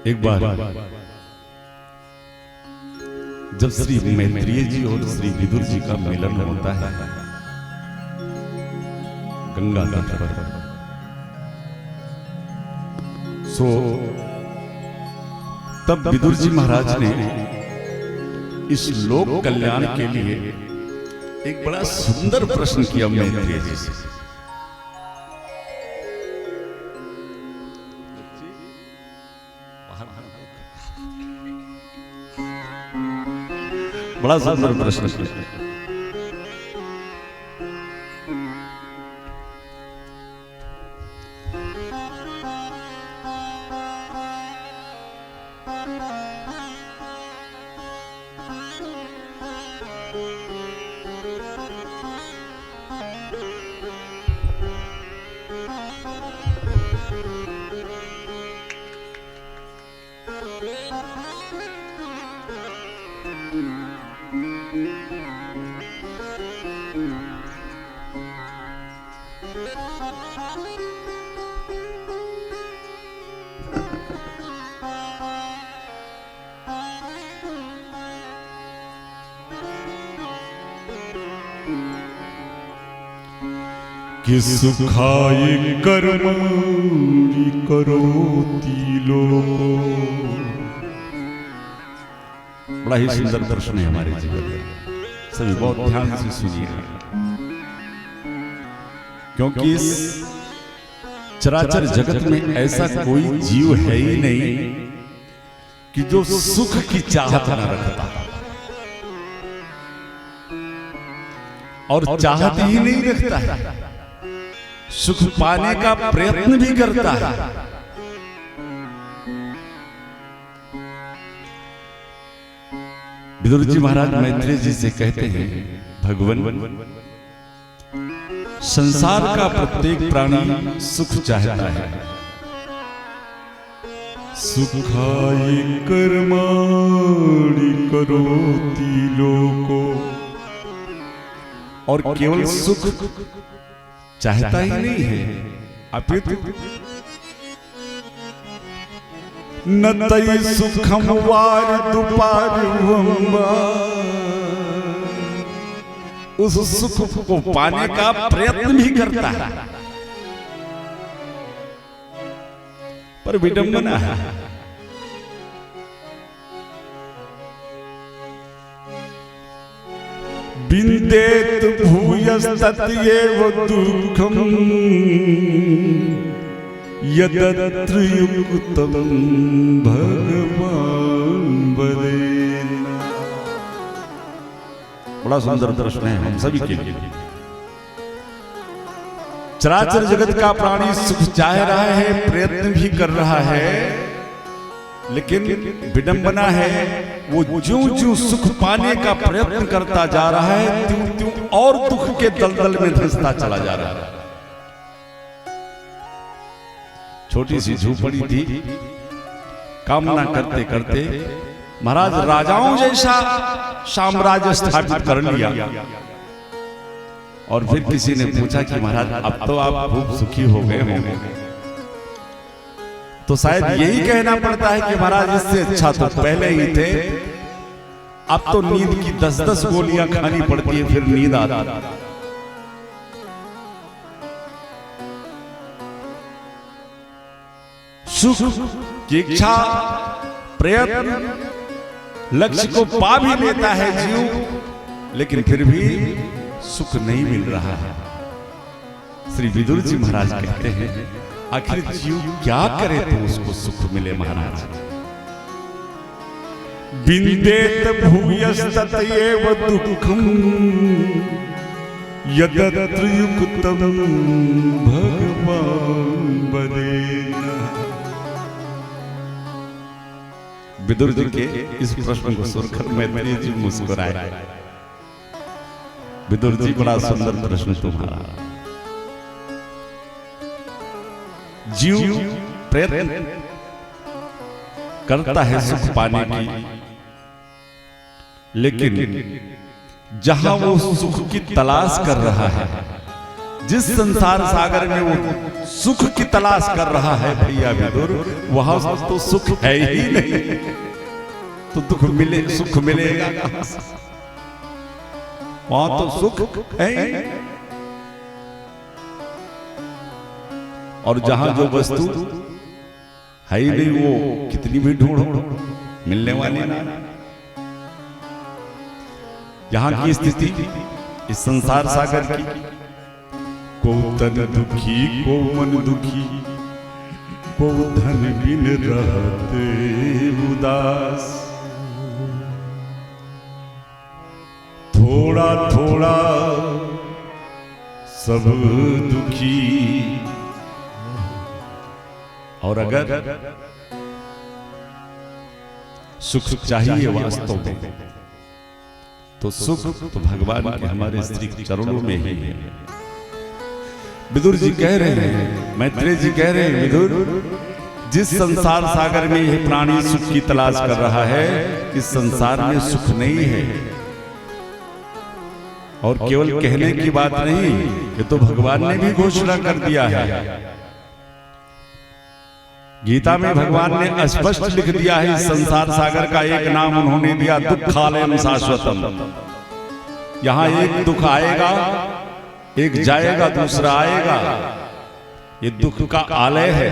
एक बार जब श्री मैत्रेय जी और श्री विदुर जी का मिलन होता है गंगा तट पर, तब विदुर जी महाराज ने इस लोक कल्याण के लिए एक बड़ा सुंदर प्रश्न किया मैत्रेय जी से। बड़ा सुंदर प्रश्न किया। कि सुखाय कर्मणि करोति लोको। बड़ा ही सुंदर प्रश्न है हमारे जीवन में, सभी बहुत ध्यान से सुनिए, क्योंकि इस चराचर जगत में ऐसा कोई जीव है ही नहीं कि जो सुख की चाहत न रखता, और चाहत ही नहीं रखता है, सुख पाने का प्रयत्न भी करता है। विदुर जी महाराज मैत्रेय जी से कहते हैं, भगवान, संसार का प्रत्येक प्राणी सुख चाहता है। सुखाय कर्माणि करोति लोको, और केवल सुख चाहता ही नहीं है, अपितु न तई सुखम वार दुपारुम, उस सुख को पाने का प्रयत्न भी करता है, पर विडंबना है। बिंदेत भूयस्तत्येव दुःखम् यदत्र युक्तं भगवान वदेन। बड़ा सुंदर प्रश्न है हम सभी के लिए। चराचर जगत का प्राणी सुख चाह रहा है, प्रयत्न भी कर रहा है, लेकिन विडंबना है, वो ज्यों-ज्यों सुख पाने का प्रयत्न करता जा रहा है, त्यों-त्यों और दुख के दलदल में धंसता चला जा रहा है। छोटी सी झोपड़ी थी, कामना करते करते महाराज राजाओं जैसा साम्राज्य स्थापित कर लिया, और फिर किसी ने पूछा कि महाराज अब तो आप खूब सुखी हो गए होंगे, तो शायद यही कहना पड़ता है कि महाराज इससे अच्छा तो पहले ही थे, अब तो नींद की 10-10 गोलियां खानी पड़ती है, फिर नींद आता। सुख की इच्छा, प्रयत्न, लक्ष्य को पा भी लेता है जीव, लेकिन फिर भी सुख नहीं मिल रहा है। श्री विदुर जी महाराज कहते हैं, आखिर जीव क्या करे तो उसको सुख मिले महाराज। बिंदेत भूयस्तत्येव दुःखम् यदत्र युक्तं भगवान वदेन। विदुर जी के इस प्रश्न को सुनकर मैत्रेय जी मुस्कुराए। विदुर जी, बड़ा सुंदर प्रश्न तुम्हारा। जीव प्रयत्न करता है सुख पाने की, लेकिन जहां वो सुख की तलाश कर रहा है, जिस संसार सागर में वो सुख की तलाश कर रहा है भैया विदुर, वहां तो सुख है ही नहीं, तो सुख मिलेगा कहां से? वहां तो सुख है ही नहीं। और जहां जो वस्तु है ही नहीं, वो कितनी भी ढूंढो मिलने वाली ना। यहां की स्थिति इस संसार सागर की, को तन दुखी को मन दुखी, को धन बिन रहते उदास, थोड़ा थोड़ा सब दुखी। और अगर सुख चाहिए वास्तव में, तो सुख तो भगवान के हमारे श्री चरणों में ही है। विदुर जी कह रहे हैं, मैत्रेय जी कह रहे हैं, विदुर जिस संसार सागर में यह प्राणी सुख की तलाश कर रहा है, इस संसार में सुख नहीं है। और केवल कहने की बात नहीं, ये तो भगवान ने भी घोषणा कर दिया है। गीता में भगवान ने स्पष्ट लिख दिया है, इस संसार सागर का एक नाम उन्होंने दिया, दुःखालयम शाश्वतम। यहां एक दुख आएगा, एक जाएगा, दूसरा आएगा। ये दुख का आलय है,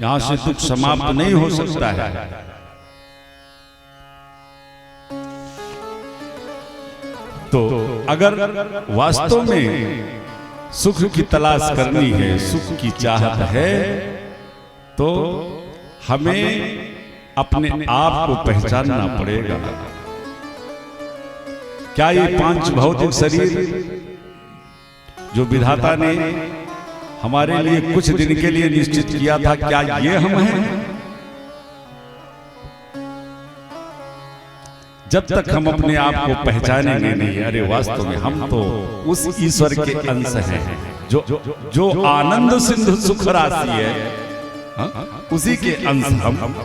यहां से दुख समाप्त नहीं हो सकता है। तो अगर वास्तव में सुख की तलाश करनी है, सुख की चाहत है, तो हमें अपने आप को पहचानना पड़ेगा। क्या ये पांच भौतिक शरीर जो विधाता ने हमारे लिए कुछ दिन के लिए निश्चित किया था, क्या ये हम हैं? जब तक हम अपने आप को पहचानेंगे नहीं, अरे वास्तव में हम तो उस ईश्वर के अंश हैं जो आनंद सिंधु सुख राशि है, उसी के अंश हम।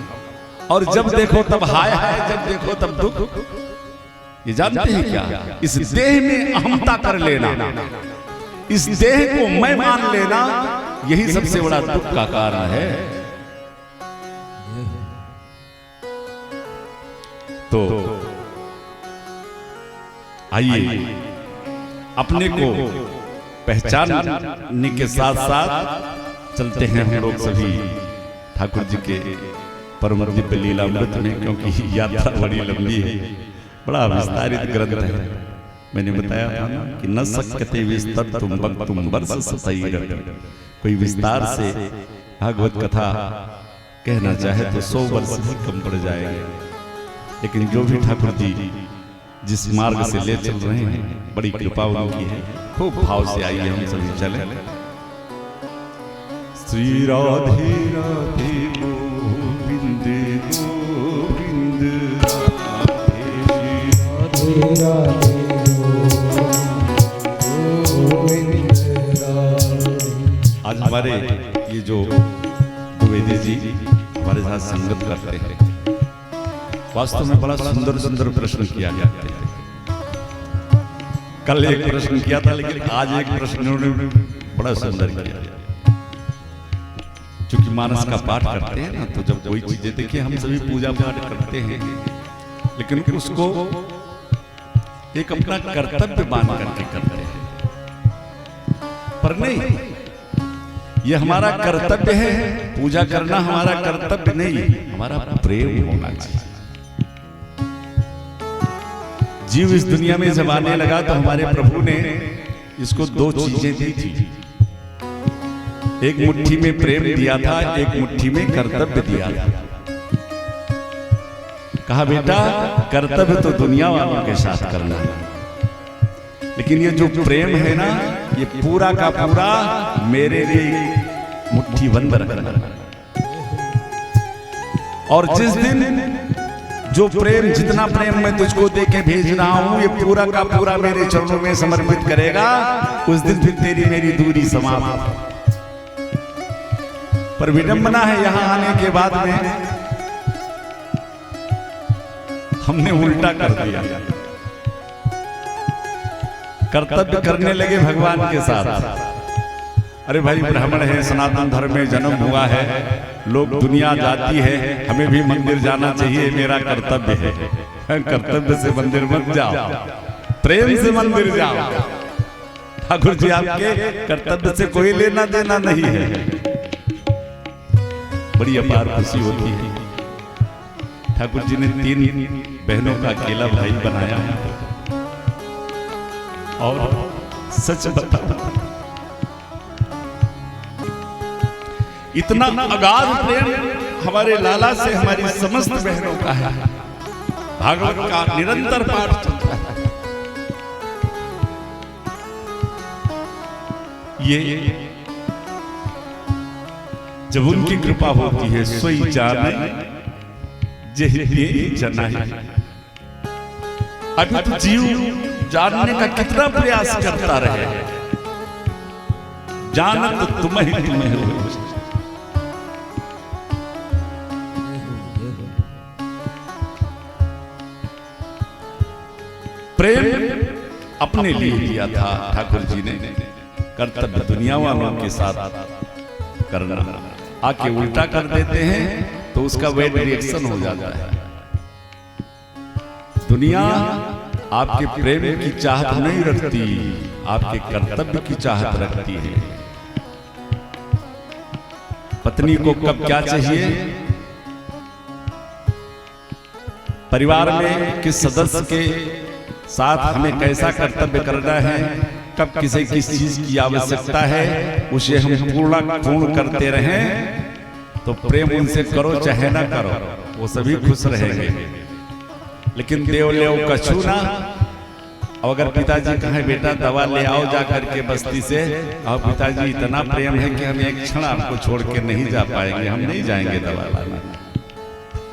और जब देखो तब हाय हाय, जब देखो तब दुख। ये जानते हैं क्या? इस देह में अहमता कर लेना, इस देह को मैं मान लेना, यही सबसे बड़ा दुख का कारण है। तो आइए अपने को पहचानने के साथ साथ चलते हैं हम लोग सभी ठाकुर जी के परम दिव्य लीलामृत में, क्योंकि यात्रा बड़ी लंबी है, बड़ा विस्तारित ग्रंथ है। मैंने बताया था ना कि न सकते विस्तर तुम तुम वर्ष सतैर। कोई विस्तार से भागवत कथा कहना चाहे तो 100 वर्ष भी कम पड़ जाएंगे। लेकिन जो भी ठाकुर जी जिस मार्ग से ले चल रहे हैं, बड़ी कृपा उनकी है। खूब भाव से आइए हम सभी चले। श्री राधे राधे गोविंद गोविंद, राधे राधे आज हमारे ये जो द्विवेदी जी हमारे साथ संगत करते हैं, वास्तव में बड़ा सुंदर सुंदर प्रश्न किया जाते हैं। कल एक प्रश्न किया था, लेकिन आज एक प्रश्न उन्होंने बड़ा सुंदर किया। क्योंकि मानस का पाठ करते हैं ना, तो जब कोई चीजें देखिए, हम सभी पूजा पाठ करते हैं, लेकिन उसको एक अपना कर्तव्य मान करके करते हैं। पर नहीं, ये हमारा कर्तव्य है, पूजा करना हमारा कर्तव्य नहीं, हमारा प्रेम होना चाहिए। जीव इस दुनिया में जब आने लगा तो हमारे प्रभु ने इसको 2 चीजें दी थी। एक मुट्ठी में प्रेम दिया था, एक मुट्ठी में कर्तव्य दिया था। कहा बेटा कर्तव्य तो दुनिया वालों के साथ करना है, लेकिन ये जो प्रेम है ना, ये पूरा का पूरा मेरे लिए मुट्ठी बंद रखना। और जिस दिन जो प्रेम, जितना प्रेम मैं तुझको देके भेज रहा हूं, ये पूरा का पूरा मेरे चरणों में समर्पित करेगा, उस दिन फिर तेरी मेरी दूरी समाप्त। पर विडंबना है, यहां आने के बाद में हमने उल्टा कर दिया। कर्तव्य करने लगे भगवान के साथ, अरे भाई ब्राह्मण है, सनातन धर्म में जन्म हुआ है, लोग दुनिया जाती है, हमें भी मंदिर जाना चाहिए, मेरा कर्तव्य है। कर्तव्य से मंदिर मत जाओ, प्रेम से मंदिर जाओ। ठाकुर जी आपके कर्तव्य से कोई लेना देना नहीं है। बड़ी अपार खुशी होती है। ठाकुर जी ने 3 बहनों का अकेला भाई बनाया और सच बताओ इतना अगाध प्रेम हमारे लाला से हमारी समस्त बहनों का है। भागवत का निरंतर पाठ चलता है। ये जब उनकी कृपा होती है, सोई जाने जेहि जनाए। अभी तो जीव जानने का कितना प्रयास करता रहे, जानत तुम्हें तुम्हें हो। प्रेम अपने लिए दिया था ठाकुर जी ने, कर्तव्य दुनिया वालों के साथ करना। आके उल्टा कर देते हैं तो उसका बैड रिएक्शन हो जाता है। दुनिया आपके प्रेम की चाहत नहीं रखती, आपके कर्तव्य की चाहत रखती है। पत्नी को कब क्या चाहिए, परिवार में किस सदस्य के साथ हमें कैसा कर्तव्य करना है, कब किसी किस चीज की आवश्यकता है, उसे हम पूर्ण करते रहें तो प्रेम उनसे करो चाहे ना करो, वो सभी खुश रहेंगे। लेकिन देव लेव कछु ना। अब अगर पिताजी कहें बेटा दवा ले आओ जा करके बस्ती से, और पिताजी इतना प्रेम है कि हम एक क्षण आपको छोड़ के नहीं जा पाएंगे, हम नहीं जाएंगे दवा लाने।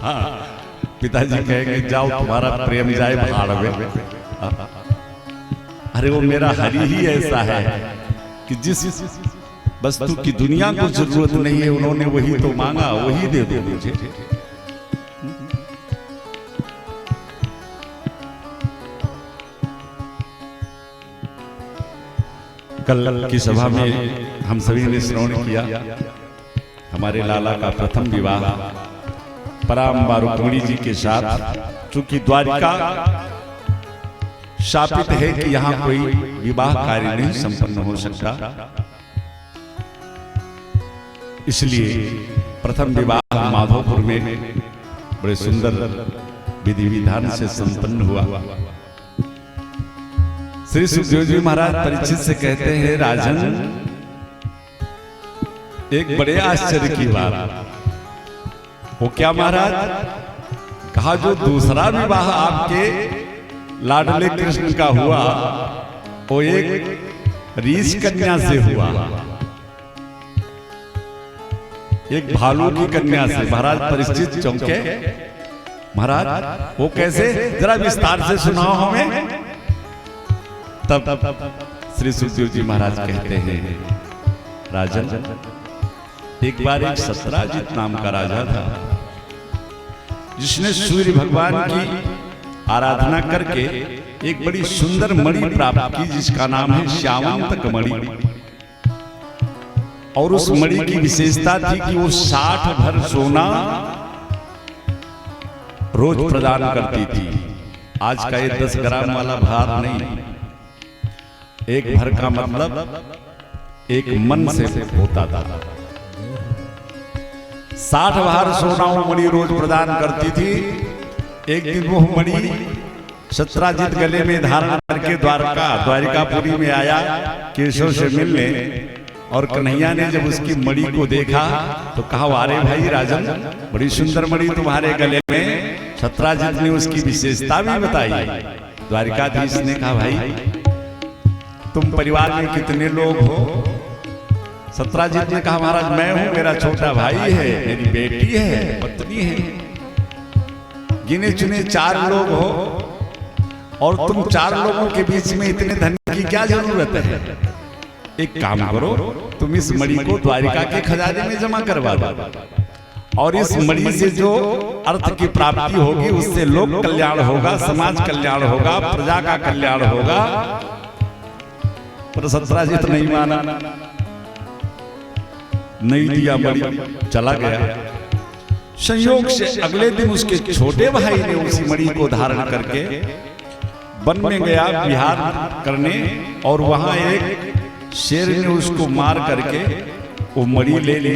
हाँ, पिताजी कहेंगे जाओ तुम्हारा प्रेम जाए भाड़ में। अरे वो मेरा हरि ही ऐसा है कि जिस वस्तु की दुनिया को जरूरत नहीं है, उन्होंने वही तो मांगा, वही दे दो मुझे। कल की सभा में हम सभी ने श्रवण किया हमारे लाला का प्रथम विवाह पराम्बा रुक्मिणी जी के साथ। चूंकि द्वारिका शापित है कि यहाँ कोई विवाह कार्य नहीं संपन्न हो सकता, इसलिए प्रथम विवाह माधोपुर में बड़े सुंदर विधि विधान से संपन्न हुआ। श्री सुखदेव जी महाराज परीक्षित से कहते हैं, राजन एक बड़े आश्चर्य की बात। वो क्या महाराज? कहा जो दूसरा विवाह आपके लाडले कृष्ण का हुआ वो एक रीछ कन्या से हुआ, एक भालू की कन्या से। महाराज परिचित चौंके, महाराज वो कैसे, जरा विस्तार से सुनाओ हमें। तब श्री सुखदेव जी महाराज कहते हैं, राजन एक बार एक सत्राजित नाम का राजा था, जिसने सूर्य भगवान की आराधना करके एक बड़ी सुंदर मणि प्राप्त की, जिसका नाम है श्यामंतक मणि। और उस मणि की विशेषता थी कि वो 60 भर सोना रोज प्रदान करती थी। आज का ये 10 ग्राम वाला भार नहीं, एक भर का मतलब एक मन से होता था। 60 भार सोना वो मणि रोज प्रदान करती थी। एक दिन वो मणि सत्राजित गले में धारण करके द्वारिकापुरी में आया केशव से मिलने, और कन्हैया ने जब उसकी मणि को देखा तो कहा, अरे भाई राजन बड़ी सुंदर मणि तुम्हारे गले में। सत्राजित ने उसकी विशेषता भी बताई। द्वारिकाधीश ने कहा, भाई तुम परिवार में कितने लोग हो? सत्राजित ने कहा, महाराज मैं हूं, मेरा छोटा भाई है, मेरी बेटी है, पत्नी है, गिने चुने 4 लोग हो, और तुम 4 लोगों के बीच में इतने धन की क्या जरूरत है? एक काम करो, तुम इस मणि को द्वारिका के खजाने में जमा करवा दो, और इस मणि से जो अर्थ की प्राप्ति होगी उससे लोक कल्याण होगा, समाज कल्याण होगा, प्रजा का कल्याण होगा। पर सत्राजित नहीं माना। नहीं दिया मणि, चला गया। संयोग से अगले दिन उसके छोटे भाई ने उसी मणि को धारण करके वन में गया विहार करने, और वहां एक शेर ने उसको मार करके वो मणि ले ली।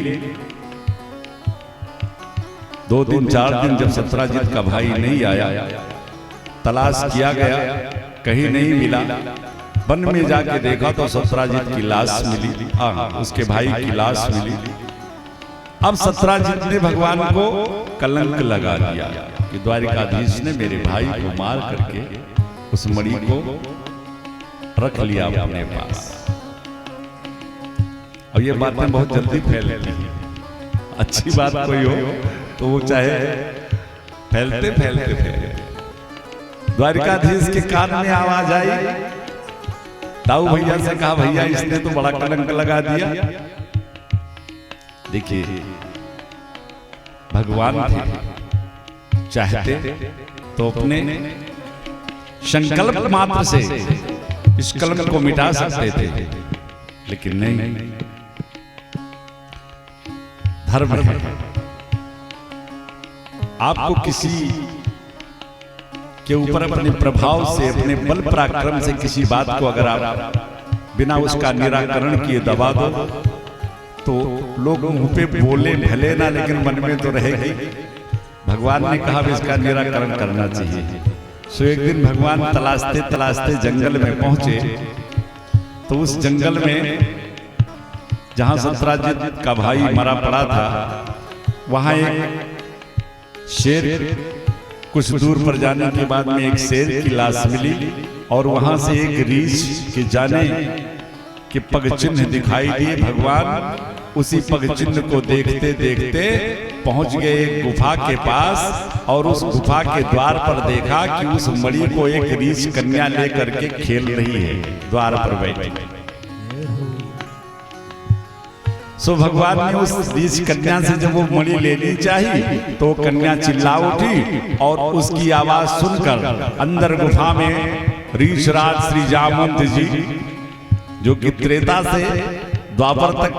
2 दिन 4 दिन जब सत्राजित का भाई नहीं आया, तलाश किया गया, कहीं नहीं मिला। वन में जाके देखा तो सत्राजित की लाश मिली, उसके भाई की लाश मिली। अब सत्राजित ने भगवान को कलंक लगा दिया कि द्वारिकाधीश ने मेरे भाई को मार करके उस मणि को रख लिया अपने पास। और ये बातें बहुत जल्दी फैलती हैं। अच्छी बात कोई हो तो वो चाहे फैलते फैलते फैलते। द्वारिकाधीश के कान में आवाज आई, ताऊ भैया से कहा, भैया इसने तो बड़ा कलंक लगा दिया। देखिए भगवान थे, चाहते तो अपने संकल्प मात्र से इस कलंक को मिटा सकते थे, लेकिन नहीं। धर्म है, आपको किसी के ऊपर अपने प्रभाव से, अपने बल पराक्रम से किसी बात को अगर आप बिना उसका निराकरण किए दबा दो तो लोग मुंह पे बोले भले ना, लेकिन मन में तो रहेगी। भगवान ने कहा इसका निराकरण करना चाहिए। सो एक दिन भगवान तलाशते तलाशते जंगल में पहुंचे, तो उस जंगल में जहां सत्राजित का भाई मरा पड़ा था, वहां एक शेर, कुछ दूर पर जाने के बाद में एक शेर की लाश मिली, और वहां से एक रीछ के जाने के पग चिन्ह दिखाई दिए। भगवान उसी पग चिन्ह को देखते देखते पहुंच गए एक गुफा के पास, और उस गुफा के द्वार पर देखा कि उस मणि को एक रीछ कन्या लेकर के खेल रही है द्वार पर बैठी। सो भगवान ने उस रीछ कन्या से जब वो मणि लेनी चाहिए तो कन्या चिल्ला उठी, और उसकी आवाज सुनकर अंदर गुफा में रीछराज श्री जामवंत जी, जो कि त्रेता से द्वापर तक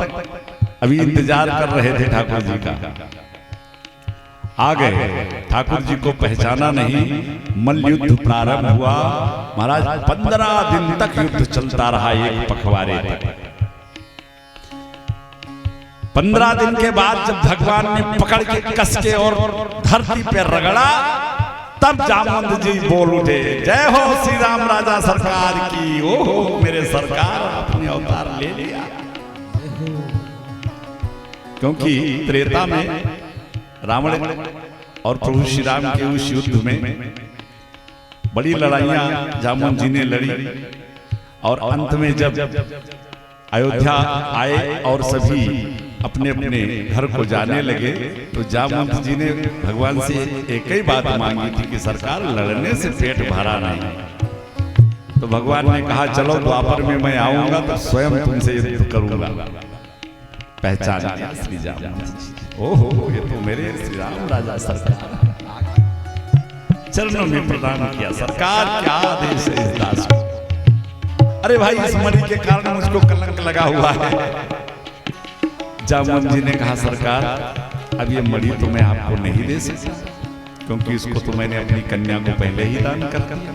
अभी इंतजार कर रहे थे ठाकुर जी का, आ गए। ठाकुर जी को पहचाना नहीं। मल्ल युद्ध प्रारंभ हुआ। महाराज 15 दिन तक युद्ध चलता रहा, एक पखवाड़े तक। 15 दिन के बाद जब भगवान ने पकड़ के कस के और धरती पे रगड़ा, तब जामवंत जी बोल उठे, जय हो श्री राम राजा सरकार की। ओहो मेरे सरकार अपने अवतार ले लिया। क्योंकि त्रेता में रावण और प्रभु श्री राम के उस युद्ध में बड़ी लड़ाइयां जामवंत जी ने लड़ी, और अंत में जब अयोध्या आए और सभी अपने अपने घर को जाने लगे, तो जामवंत जी ने भगवान से एक ही बात मांगी थी कि सरकार लड़ने से पेट भरा नहीं। तो भगवान ने कहा चलो द्वापर में मैं आऊंगा तो स्वयं तुमसे युद्ध करूंगा। पहचान लिया श्री जामवंत जी। ओहो ये तो मेरे श्री राम राजा सरकार, चरणों में प्रणाम किया। सरकार क्या आदेश है इस दास को। अरे भाई इस मणि के कारण मुझको कलंक लगा हुआ है। जामवंत जी ने कहा सरकार अब ये मणि तो मैं आपको नहीं दे सकता, क्योंकि इसको तो मैंने अपनी कन्या को पहले ही दान कर दिया।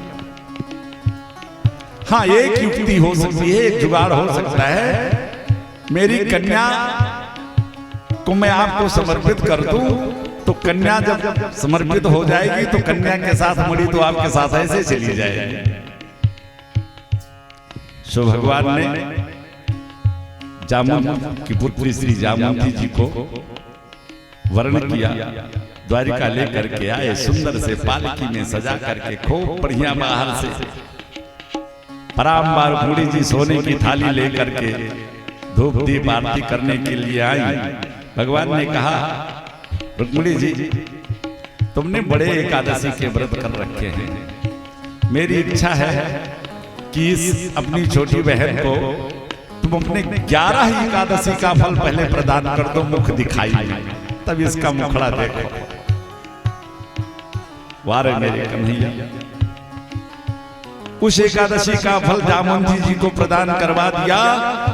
हाँ एक युक्ति हो सकती है, एक जुगाड़ हो सकता है, मेरी कन्या को मैं आपको समर्पित कर दूं, तो कन्या जब समर्पित हो जाएगी तो कन्या के साथ मणि तो आपके साथ ऐसे चली जाएगी। सो भगवान ने जामवंत की पुत्री श्री जामवंती जी को वर्ण किया, द्वारिका लेकर के आए, सुंदर से पालकी में सजा करके खूब बढ़िया बाहर से पराम्बार बूढ़ी जी सोने की थाली लेकर के धूप दीप आरती करने के लिए आई। भगवान ने कहा रुक्मिणी जी तुमने बड़े एकादशी के व्रत कर रखे हैं, मेरी इच्छा है कि इस अपनी छोटी बहन को तुम अपने 11 एकादशी का फल पहले प्रदान कर दो, मुख दिखाई तब इसका मुखड़ा देखो। वारे मेरे कन्हैया उस एकादशी का फल जामुंती जी को प्रदान करवा दिया।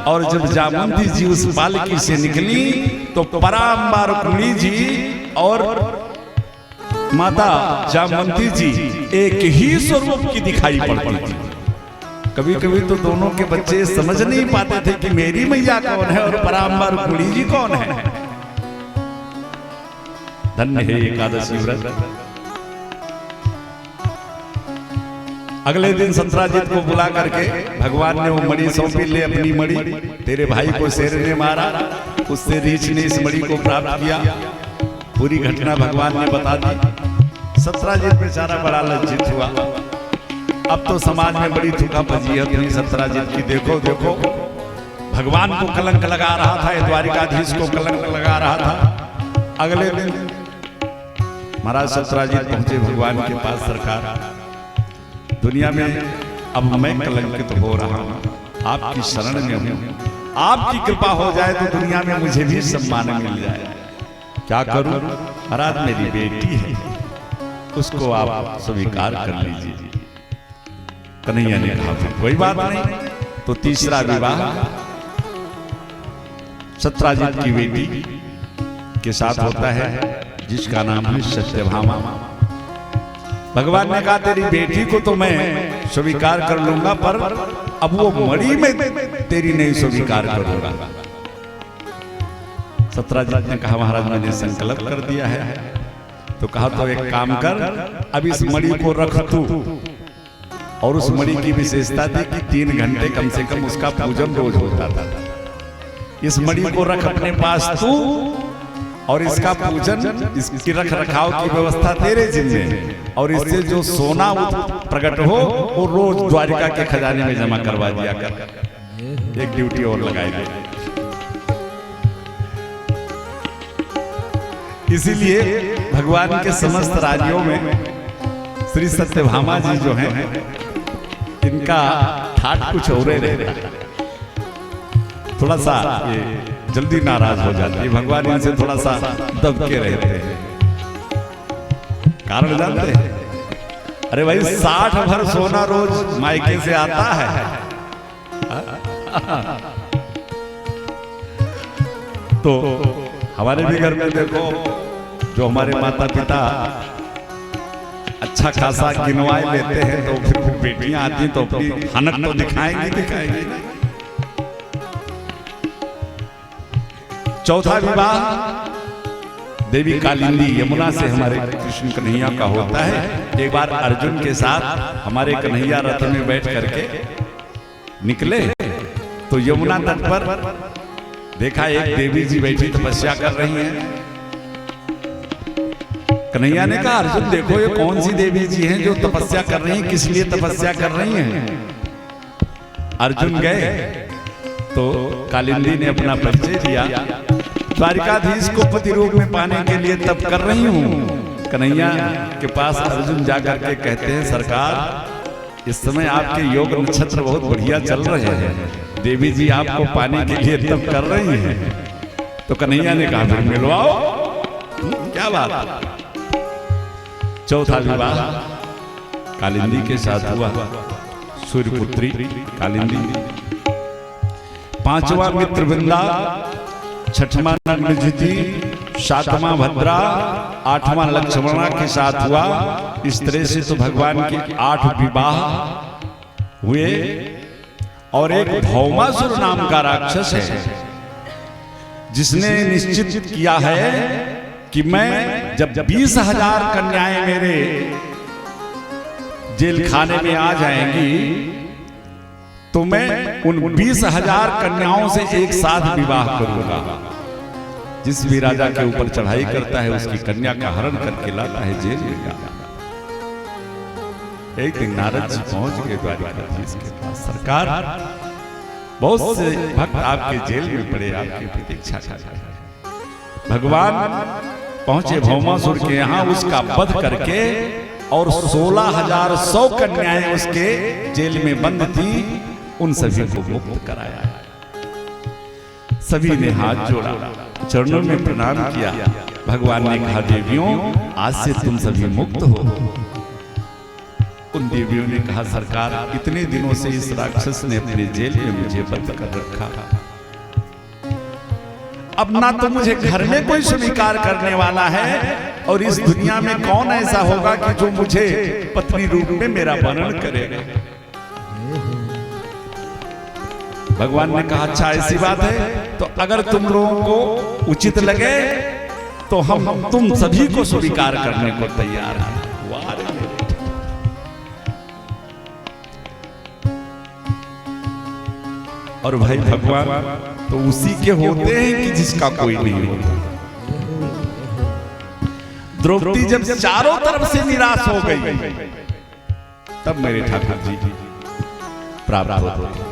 और जब जामुंती जी उस पालकी से निकली तो परांबा रुक्मिणी जी और माता जामुंती जी एक ही स्वरूप की दिखाई पड़ती थी। कभी कभी तो दोनों के बच्चे समझ नहीं पाते थे कि मेरी मैया कौन है और परांबा रुक्मिणी जी कौन है। धन्य है एकादशी व्रत। अगले दिन सत्राजित को बुला करके भगवान ने वो मणि सौंपी, ले अपनी मणि, तेरे भाई को शेर ने मारा, उससे रीछ ने इस मणि को प्राप्त किया। पूरी घटना भगवान ने बता दी। सत्राजित बेचारा बड़ा लज्जित हुआ। अब तो समाज में बड़ी थूका फजीहत हुई सत्राजित की। देखो देखो, भगवान को कलंक लगा रहा था, द्वारिकाधीश को कलंक लगा रहा था। अगले दिन महाराज सत्राजित पहुंचे भगवान के पास। सरकार, दुनिया में अब मैं कलंकित हो रहा हूं, आपकी शरण में हूं, आपकी कृपा हो जाए तो दुनिया में मुझे भी सम्मान मिल जाए। क्या करूं? महाराज मेरी बेटी है, उसको आप स्वीकार कर लीजिए। कन्हैया ने कहा कोई बात नहीं। तो तीसरा विवाह सत्राजित की बेटी के साथ होता है, जिसका नाम है सत्यभामा। भगवान ने कहा तेरी बेटी को तो मैं स्वीकार कर लूंगा, पर अब वो मणि में तेरी नहीं स्वीकार करूंगा। सत्राजित ने कहा महाराज मैंने संकल्प कर दिया है। तो कहा तो एक काम कर, अब इस मणि को रख तू। और उस मणि की विशेषता थी कि 3 घंटे कम से कम उसका पूजन रोज होता था। इस मणि को रख अपने पास तू, और इसका पूजन, इसकी रख रखाव की व्यवस्था तेरे जिम्मे है। और इससे जो सोना प्रकट हो वो रोज द्वारिका के खजाने में जमा करवा दिया कर। एक ड्यूटी और लगाई गई। इसीलिए भगवान के समस्त राज्यों में श्री सत्यभामा जी जो हैं, इनका ठाट कुछ और रहता है। थोड़ा सा ये जल्दी नाराज हो जाती है, भगवान इनसे थोड़ा सा दब के रहते हैं। कारण जानते हैं? अरे भाई 60 भर सोना रोज मायके से आता है। तो हमारे भी घर में देखो, जो हमारे माता पिता अच्छा खासा गिनवाए लेते हैं, तो फिर बेटियां आती तो अपनी हनक तो दिखाएंगी। चौथा विवाह देवी कालिंदी यमुना से हमारे कृष्ण कन्हैया का होता है। एक बार अर्जुन के साथ हमारे कन्हैया रथ में बैठ करके निकले तो यमुना तट पर देखा एक देवी जी बैठी तपस्या कर रही हैं। कन्हैया ने कहा अर्जुन देखो ये कौन सी देवी जी हैं जो तपस्या कर रही हैं, किस लिए तपस्या कर रही हैं? अर्जुन गए तो कालिंदी ने अपना परिचय दिया। द्वारिकाधीश को पति रूप में पाने के लिए तप कर रही हूँ। कन्हैया के पास अर्जुन जाकर के कहते हैं सरकार इस समय आपके योग नक्षत्र बहुत बढ़िया चल रहे हैं, देवी जी आपको पाने के लिए तप कर रही हैं। तो कन्हैया ने कहा फिर मिलवाओ, क्या बात। चौथा विवाह कालिंदी के साथ हुआ, सूर्यपुत्री कालिंदी। पांचवा मित्रवृंदा, छठवां नग्नजिति, सातवां भद्रा, आठवां लक्ष्मणा के साथ हुआ। इस तरह से तो भगवान के 8 विवाह हुए। और एक भौमासुर नाम का राक्षस है जिसने निश्चित किया है कि मैं जब 20,000 कन्याएं मेरे जेल खाने में आ जाएंगी तो मैं उन 20,000 कन्याओं से एक साथ विवाह करूंगा। जिस भी राजा के ऊपर चढ़ाई करता है उसकी कन्या का हरण करके लाता है जेल में। एक दिन नारद जी पहुंच गए द्वारिकाधीश के पास। सरकार बहुत से भक्त आपके जेल में पड़े, आपकी प्रतीक्षा कर रहे हैं। भगवान पहुंचे भौमासुर के यहाँ, उसका वध करके और 16,100 कन्याएं उसके जेल में बंद थी, उन सभी को मुक्त कराया। सभी ने हाथ जोड़ा, चरणों में प्रणाम किया। भगवान ने कहा देवियों आज से तुम सभी मुक्त हो। उन देवियों ने कहा, सरकार इतने दिनों से इस राक्षस ने अपने जेल में मुझे बंद कर रखा, अब ना तो मुझे घर में कोई स्वीकार करने वाला है, और इस दुनिया में कौन ऐसा होगा कि जो मुझे पत्नी रूप में मेरा वर्णन करेगा। भगवान ने कहा, अच्छा ऐसी बात है तो अगर तुम लोगों को उचित लगे तो हम तुम सभी को स्वीकार करने को तैयार हैं। और भाई भगवान तो उसी के होते हैं कि जिसका कोई नहीं होता। द्रौपदी जब चारों तरफ से निराश हो गई, तब मेरे ठाकुर जी प्राप्त होते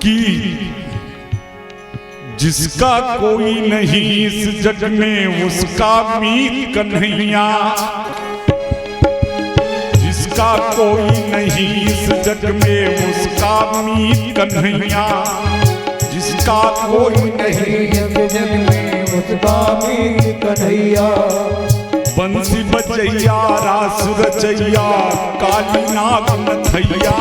कि जिसका कोई नहीं इस जग में उसका मीत कन्हैया, जिसका कोई नहीं इस जग में उसका मीत कन्हैया, जिसका कोई नहीं इस जग में उसका मीत कन्हैया। बंसी बजैया रास रचैया काली नाग नथैया,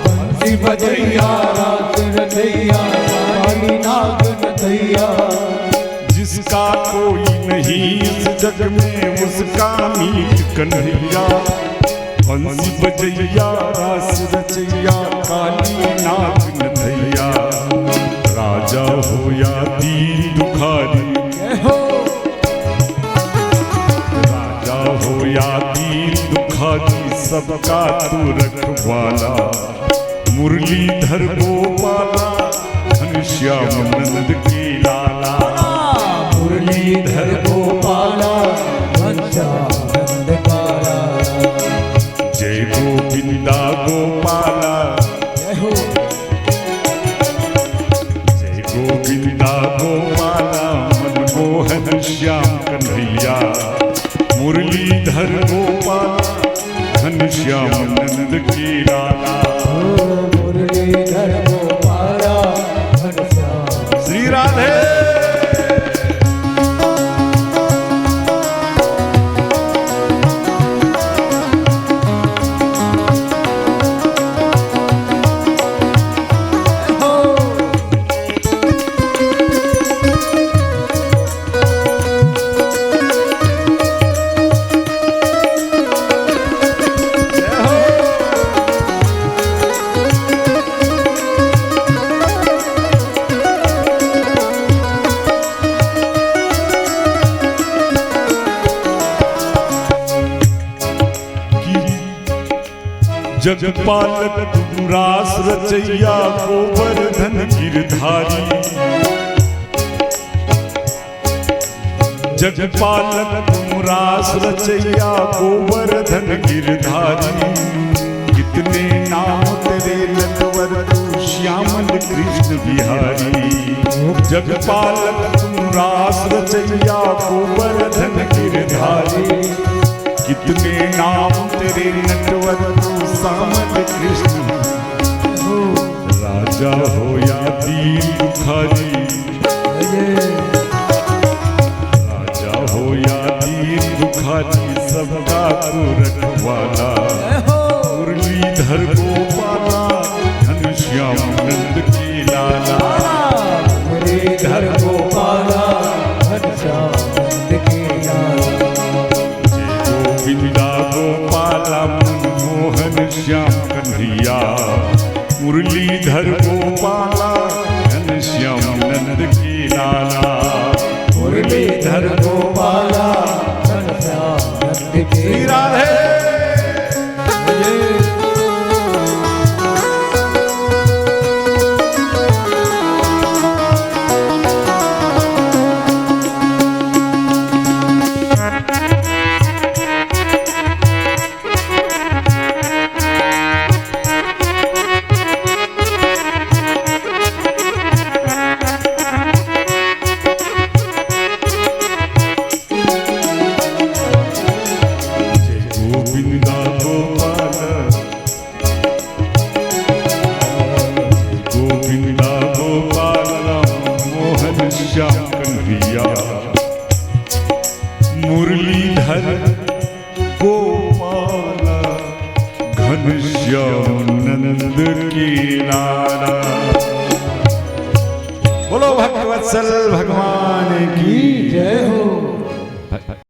बंसी बजैया रास रचैया काली नाग नथैया। जिसका कोई नहीं इस जग में उसका मीत कन्हैया, बंसी बजैया रास रचैया काली नाग नथैया। राजा हो या दीन दुखारी, राजा हो या दीन दुखारी, सबका तू रखवाला। मुरलीधर गोपाला घनश्याम नंद के लाला, मुरलीधर गोपाला घनश्याम नंद का लाला। जय गोविंदा गोपाला, जय गोविंदा गोपाला, मनमोहन श्याम कन्हैया। मुरलीधर गोपाला घनश्याम नंद के लाला, मुरलीधर गोपाला घनश्याम। श्री राधे। जगपालक तुम रास रचैया गोवर्धन गिरधारी, जगपालक तुम रास रचैया गोवर्धन गिरधारी। कितने नाम तेरे नटवर तू श्यामल कृष्ण बिहारी। जगपालक तुम रास रचैया गोवर्धन गिरधारी। कितने नाम तेरे नटवर तू श्यामल कृष्ण। राजा हो या दीन दुखारी, राजा हो या दीन दुखारी, सबका तू रखवाला। मुरलीधर गोपाला घनश्याम नंद के लाला, मुरलीधर गोपाला घनश्याम नंद के लाला। गोविंदा गोपाला मनमोहन श्याम कन्हैया। मुरलीधर गोपाला घनश्याम नंद के लाला, मुरलीधर गोपाला घनश्याम नंद के लाला। नारायण। बोलो भक्तवत्सल भगवान की